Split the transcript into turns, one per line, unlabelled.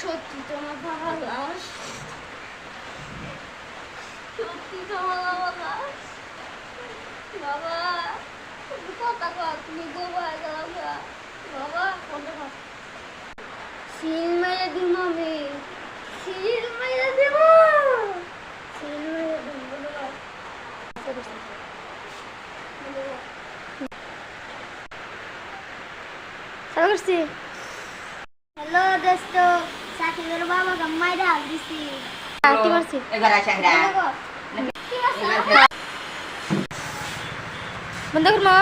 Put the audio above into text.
সত্যি তোমার বাবা লাশ, সত্যি তোমার বাবা লাশ। বাবা কথা কও, তুমি গোবায় যাও বাবা, কথা কও। সিল মেরে দিব আমি, সিল মেরে দিব, সিল মেরে দিব বাবা। চালু করছি। হ্যালো দোস্ত, সাকিবের বাবা গাম্মাই ডাল দিছি। কি করছি?
এবার আসা
বন্ধ করো।